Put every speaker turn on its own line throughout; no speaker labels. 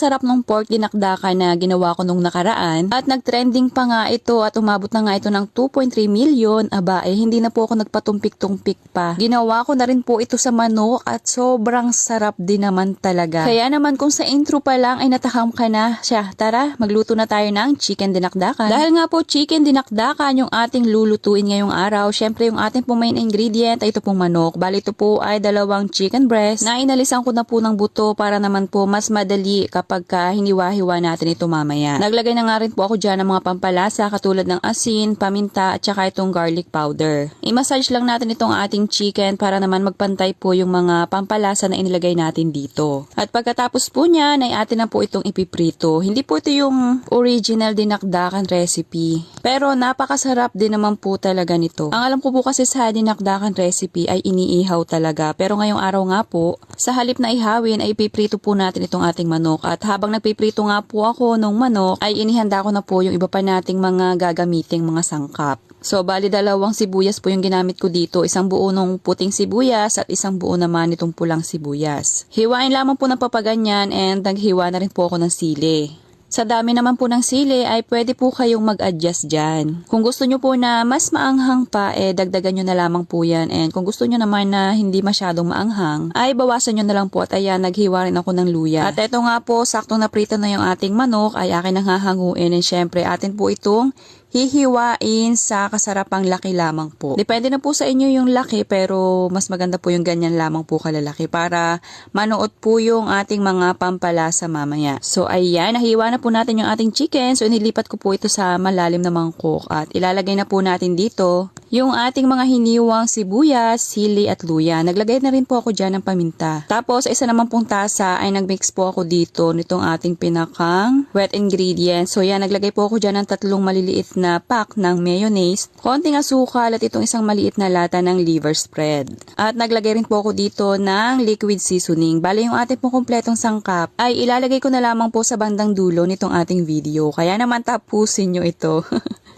Sarap ng pork dinakdakan na ginawa ko nung nakaraan at nagtrending pa nga ito at umabot na nga ito ng 2.3 million. Aba hindi na po ako nagpatumpik-tumpik pa. Ginawa ko na rin po ito sa manok at sobrang sarap din naman talaga. Kaya naman kung sa intro pa lang ay natakam ka na siya, tara magluto na tayo ng chicken dinakdakan. Dahil nga po chicken dinakdakan yung ating lulutuin ngayong araw, syempre yung ating pong main ingredient ay ito pong manok. Bali ito po ay 2 chicken breast na inalisan ko na po ng buto para naman po mas madali pagka hiniwa-hiwa natin ito mamaya. Naglagay na nga rin po ako dyan ng mga pampalasa katulad ng asin, paminta at saka itong garlic powder. I-massage lang natin itong ating chicken para naman magpantay po yung mga pampalasa na inilagay natin dito. At pagkatapos po niyan ay atin na po itong ipiprito. Hindi po ito yung original dinakdakan recipe. Pero napakasarap din naman po talaga nito. Ang alam ko po kasi sa dinakdakan recipe ay iniihaw talaga. Pero ngayong araw nga po, sa halip na ihawin ay ipiprito po natin itong ating manok. At habang nagpiprito nga po ako nung manok, ay inihanda ko na po yung iba pa nating mga gagamiting mga sangkap. So, bali 2 sibuyas po yung ginamit ko dito. Isang buo nung puting sibuyas at isang buo naman itong pulang sibuyas. Hiwain lamang po ng papaganyan and naghiwa na rin po ako ng sili. Sa dami naman po ng sili ay pwede po kayong mag-adjust dyan. Kung gusto nyo po na mas maanghang pa, dagdagan nyo na lamang po yan. And kung gusto nyo naman na hindi masyadong maanghang, ay bawasan nyo na lang po. At ayan, naghiwa rin ako ng luya. At eto nga po, saktong naprito na yung ating manok, ay akin nang hahanguin. And syempre, atin po itong hihiwain sa kasarapang laki lamang po. Depende na po sa inyo yung laki pero mas maganda po yung ganyan lamang po kalalaki para manuot po yung ating mga pampalasa mamaya. So ayan, nahiwa na po natin yung ating chicken. So inilipat ko po ito sa malalim na mangkok at ilalagay na po natin dito yung ating mga hiniwang sibuyas, sili at luya. Naglagay na rin po ako dyan ng paminta. Tapos isa naman pong tasa ay nagmix po ako dito nitong ating pinakang wet ingredients. So yan, naglagay po ako dyan ng 3 maliliit na pack ng mayonnaise, konting asukal at itong isang maliit na lata ng liver spread. At naglagay rin po ako dito ng liquid seasoning. Bale yung ating pong kompletong sangkap ay ilalagay ko na lamang po sa bandang dulo nitong ating video. Kaya naman tapusin nyo ito.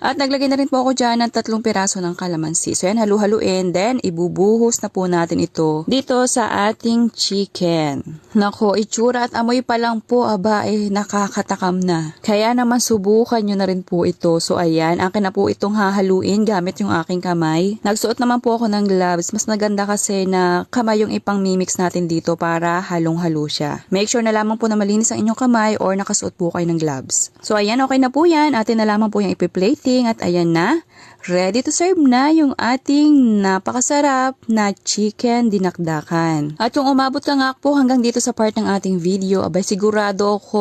At naglagay na rin po ako dyan ng 3 piraso ng kalamansi. So yan, halu-haluin. Then, ibubuhos na po natin ito dito sa ating chicken. Nako, itsura at amoy pa lang po, aba, nakakatakam na. Kaya naman subukan nyo na rin po ito. So ayan, akin na po itong hahaluin gamit yung aking kamay. Nagsuot naman po ako ng gloves. Mas maganda kasi na kamay yung ipang mimix natin dito para halong-halo siya. Make sure na lamang po na malinis ang inyong kamay or nakasuot po kayo ng gloves. So ayan, okay na po yan. Atin na lamang po yung ipiplating. At ayan na, ready to serve na yung ating napakasarap na chicken dinakdakan. At yung umabot ka nga po hanggang dito sa part ng ating video, abay sigurado ako